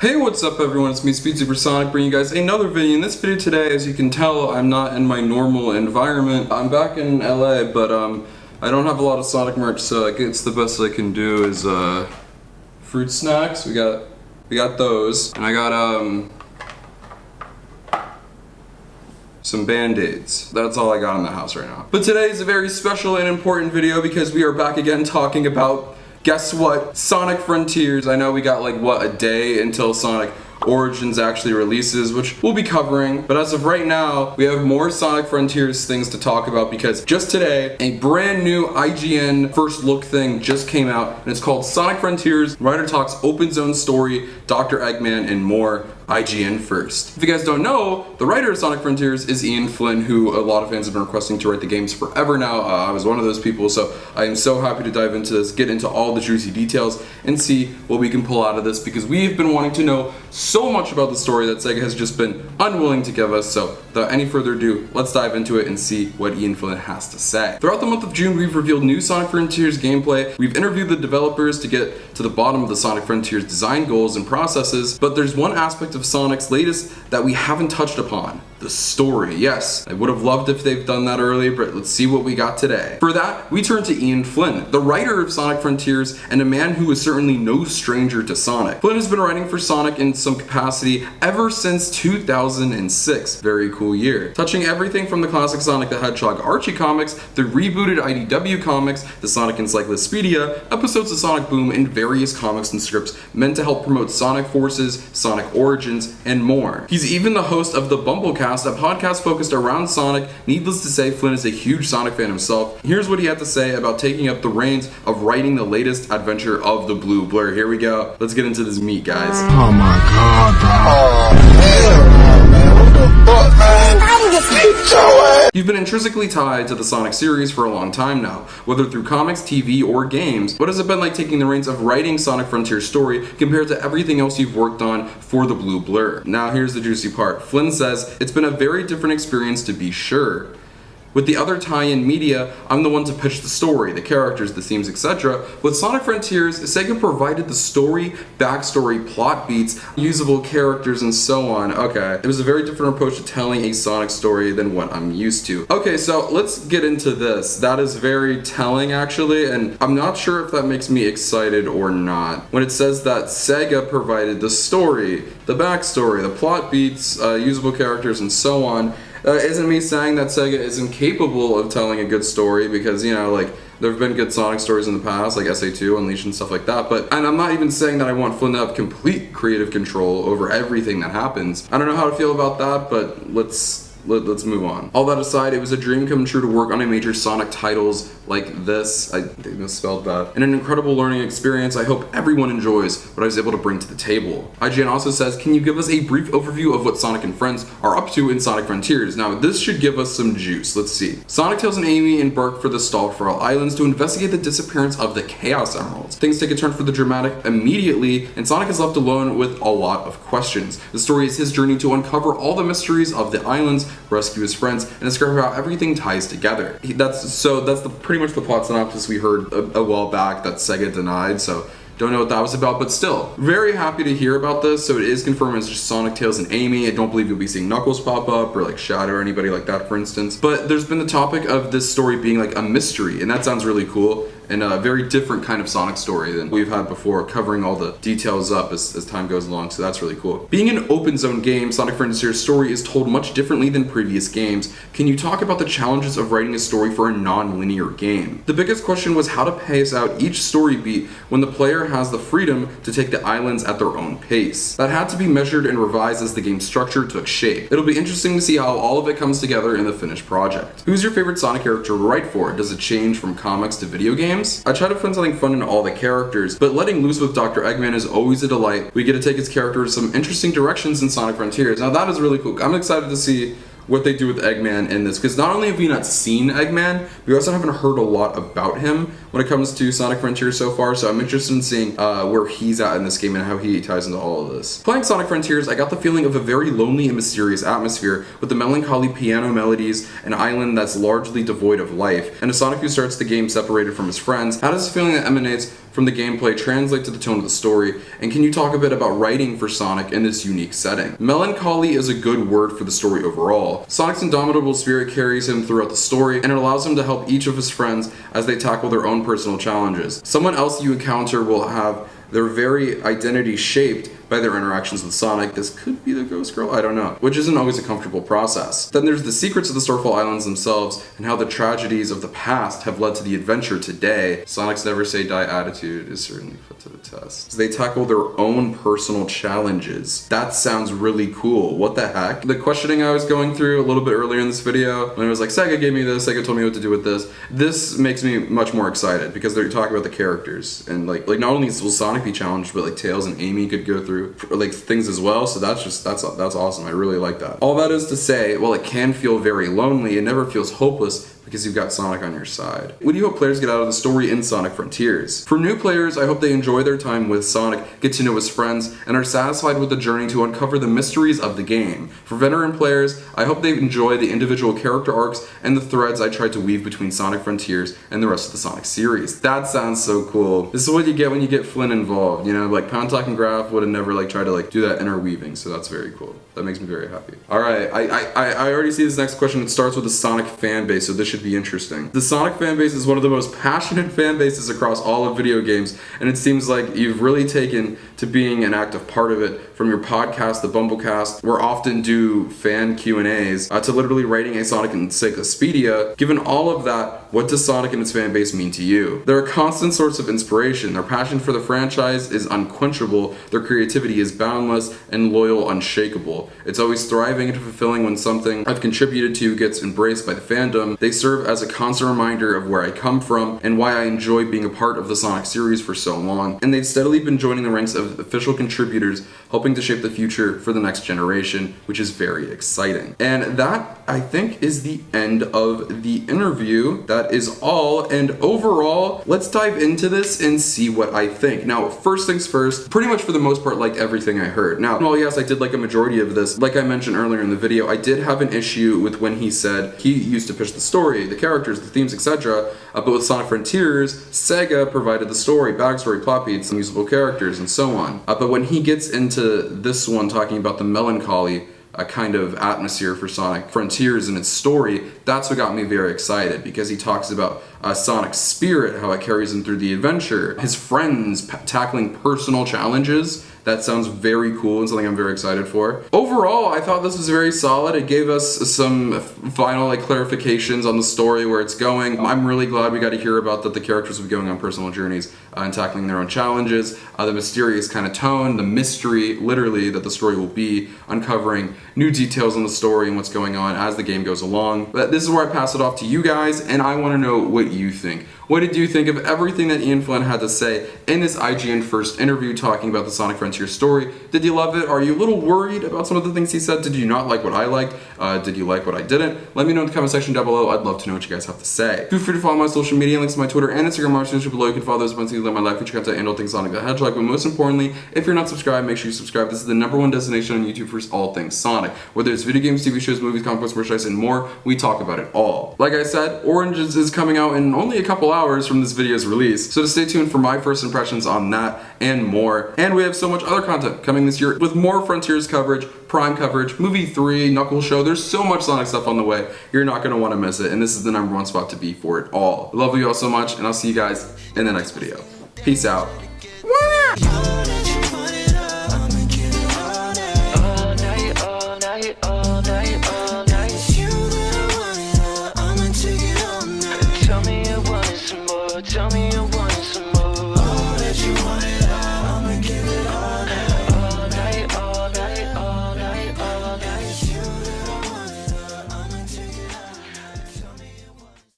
Hey, what's up everyone, it's me SpeedSuperSonic bringing you guys another video. In this video today, as you can tell, I'm not in my normal environment. I'm back in LA, but I don't have a lot of Sonic merch, so I guess the best I can do is fruit snacks. We got those, and I got some band-aids. That's all I got in the house right now. But today is a very special and important video because we are back again talking about, guess what? Sonic Frontiers. I know we got like, what, a day until Sonic Origins actually releases, which we'll be covering. But as of right now, we have more Sonic Frontiers things to talk about because just today, a brand new IGN first look thing just came out, and it's called Sonic Frontiers, Writer Talks Open Zone Story, Dr. Eggman, and more. IGN first. If you guys don't know, the writer of Sonic Frontiers is Ian Flynn, who a lot of fans have been requesting to write the games forever now. I was one of those people, so I am so happy to dive into this, get into all the juicy details, and see what we can pull out of this, because we've been wanting to know so much about the story that Sega has just been unwilling to give us. So without any further ado, let's dive into it and see what Ian Flynn has to say. Throughout the month of June, we've revealed new Sonic Frontiers gameplay. We've interviewed the developers to get to the bottom of the Sonic Frontiers design goals and processes, but there's one aspect of Sonic's latest that we haven't touched upon: the story. Yes, I would have loved if they've done that earlier, but let's see what we got today. For that, we turn to Ian Flynn, the writer of Sonic Frontiers and a man who is certainly no stranger to Sonic. Flynn has been writing for Sonic in some capacity ever since 2006. Very cool year. Touching everything from the classic Sonic the Hedgehog Archie comics, the rebooted IDW comics, the Sonic Encyclopedia, episodes of Sonic Boom, and various comics and scripts meant to help promote Sonic Forces, Sonic Origins, and more. He's even the host of the Bumblecast, a podcast focused around Sonic. Needless to say, Flynn is a huge Sonic fan himself. Here's what he had to say about taking up the reins of writing the latest adventure of the Blue Blur. Here we go. Let's get into this meat, guys. Oh my god, bro. Oh, hell no, man. What the fuck, man? You've been intrinsically tied to the Sonic series for a long time now, whether through comics, TV, or games. What has it been like taking the reins of writing Sonic Frontiers story compared to everything else you've worked on for the Blue Blur? Now here's the juicy part. Flynn says, "It's been a very different experience, to be sure. With the other tie-in media, I'm the one to pitch the story, the characters, the themes, etc. With Sonic Frontiers, Sega provided the story, backstory, plot beats, usable characters, and so on." Okay, it was a very different approach to telling a Sonic story than what I'm used to. Okay, so let's get into this. That is very telling, actually, and I'm not sure if that makes me excited or not. When it says that Sega provided the story, the backstory, the plot beats, usable characters, and so on, isn't me saying that Sega isn't capable of telling a good story, because, you know, like, there have been good Sonic stories in the past, like SA2, Unleashed, and stuff like that, and I'm not even saying that I want Flynn to have complete creative control over everything that happens. I don't know how to feel about that, but let's move on. All that aside, it was a dream come true to work on a major Sonic titles like this. I misspelled that. And an incredible learning experience I hope everyone enjoys what I was able to bring to the table. IGN also says, "Can you give us a brief overview of what Sonic and friends are up to in Sonic Frontiers?" Now, this should give us some juice. Let's see. Sonic, Tails, and Amy embark for the Stalfrau Islands to investigate the disappearance of the Chaos Emeralds. Things take a turn for the dramatic immediately, and Sonic is left alone with a lot of questions. The story is his journey to uncover all the mysteries of the islands, rescue his friends, and discover how everything ties together. That's pretty much the plot synopsis we heard a while back that Sega denied, so don't know what that was about, but still, very happy to hear about this. So it is confirmed it's just Sonic, Tails, and Amy. I don't believe you'll be seeing Knuckles pop up, or like Shadow, or anybody like that, for instance. But there's been the topic of this story being like a mystery, and that sounds really cool, and a very different kind of Sonic story than we've had before, covering all the details up as time goes along, so that's really cool. Being an open zone game, Sonic Frontiers' story is told much differently than previous games. Can you talk about the challenges of writing a story for a non-linear game? The biggest question was how to pace out each story beat when the player has the freedom to take the islands at their own pace. That had to be measured and revised as the game's structure took shape. It'll be interesting to see how all of it comes together in the finished project. Who's your favorite Sonic character to write for? Does it change from comics to video games? I try to find something fun in all the characters, but letting loose with Dr. Eggman is always a delight. We get to take his character in some interesting directions in Sonic Frontiers. Now that is really cool. I'm excited to see what they do with Eggman in this, because not only have we not seen Eggman, we also haven't heard a lot about him when it comes to Sonic Frontiers so far, so I'm interested in seeing where he's at in this game and how he ties into all of this. Playing Sonic Frontiers, I got the feeling of a very lonely and mysterious atmosphere, with the melancholy piano melodies, an island that's largely devoid of life, and a Sonic who starts the game separated from his friends. How does this feeling that emanates from the gameplay translate to the tone of the story? And can you talk a bit about writing for Sonic in this unique setting? Melancholy is a good word for the story overall. Sonic's indomitable spirit carries him throughout the story, and it allows him to help each of his friends as they tackle their own personal challenges. Someone else you encounter will have their very identity shaped by their interactions with Sonic. This could be the Ghost Girl, I don't know, which isn't always a comfortable process. Then there's the secrets of the Starfall Islands themselves and how the tragedies of the past have led to the adventure today. Sonic's never say die attitude is certainly put to the test. So they tackle their own personal challenges. That sounds really cool. What the heck? The questioning I was going through a little bit earlier in this video, when it was like, Sega gave me this, Sega told me what to do with this makes me much more excited because they're talking about the characters. And like not only will Sonic be challenged, but like Tails and Amy could go through like things as well, so that's awesome. I really like that. All that is to say, while it can feel very lonely, it never feels hopeless because you've got Sonic on your side. What do you hope players get out of the story in Sonic Frontiers? For new players, I hope they enjoy their time with Sonic, get to know his friends, and are satisfied with the journey to uncover the mysteries of the game. For veteran players, I hope they enjoy the individual character arcs and the threads I tried to weave between Sonic Frontiers and the rest of the Sonic series. That sounds so cool. This is what you get when you get Flynn involved, you know, like Pontok and Graf would have never like tried to like do that interweaving, so that's very cool. That makes me very happy. Alright, I already see this next question. It starts with the Sonic fan base, so this should be interesting. The Sonic fan base is one of the most passionate fan bases across all of video games, and it seems like you've really taken to being an active part of it. From your podcast, the Bumblecast, where often do fan Q&As, to literally writing a Sonic encyclopedia. Given all of that, what does Sonic and its fan base mean to you? They're a constant source of inspiration. Their passion for the franchise is unquenchable, their creativity is boundless, and loyal unshakable. It's always thriving and fulfilling when something I've contributed to gets embraced by the fandom. They serve as a constant reminder of where I come from and why I enjoy being a part of the Sonic series for so long. And they've steadily been joining the ranks of official contributors, helping to shape the future for the next generation, which is very exciting. And that, I think, is the end of the interview. That is all, and overall, let's dive into this and see what I think. Now, first things first, pretty much for the most part, like everything I heard. Now, well, yes, I did like a majority of this. Like I mentioned earlier in the video, I did have an issue with when he said he used to pitch the story, the characters, the themes, etc. But with Sonic Frontiers, Sega provided the story, backstory, plot beats, usable characters, and so on. But when he gets into this one talking about the melancholy kind of atmosphere for Sonic Frontiers and its story, that's what got me very excited, because he talks about Sonic's spirit, how it carries him through the adventure, his friends tackling personal challenges. That sounds very cool and something I'm very excited for. Overall, I thought this was very solid. It gave us some final clarifications on the story, where it's going. I'm really glad we got to hear about that the characters will be going on personal journeys and tackling their own challenges. The mysterious kind of tone, the mystery, literally, that the story will be, uncovering new details on the story and what's going on as the game goes along. But this is where I pass it off to you guys, and I want to know what you think. What did you think of everything that Ian Flynn had to say in this IGN first interview talking about the Sonic Frontiers story? Did you love it? Are you a little worried about some of the things he said? Did you not like what I liked? Did you like what I didn't? Let me know in the comment section down below. I'd love to know what you guys have to say. Feel free to follow my social media links to my Twitter and Instagram are below. You can follow those once you live my life, feature content, and all things Sonic the Hedgehog. But most importantly, if you're not subscribed, make sure you subscribe. This is the #1 destination on YouTube for all things Sonic. Whether it's video games, TV shows, movies, comic books, merchandise, and more, we talk about it all. Like I said, Oranges is coming out in only a couple hours from this video's release, so to stay tuned for my first impressions on that and more. And we have so much other content coming this year with more Frontiers coverage, Prime coverage, Movie 3, Knuckles Show. There's so much Sonic stuff on the way. You're not going to want to miss it, and this is the #1 spot to be for it all. I love you all so much, and I'll see you guys in the next video. Peace out.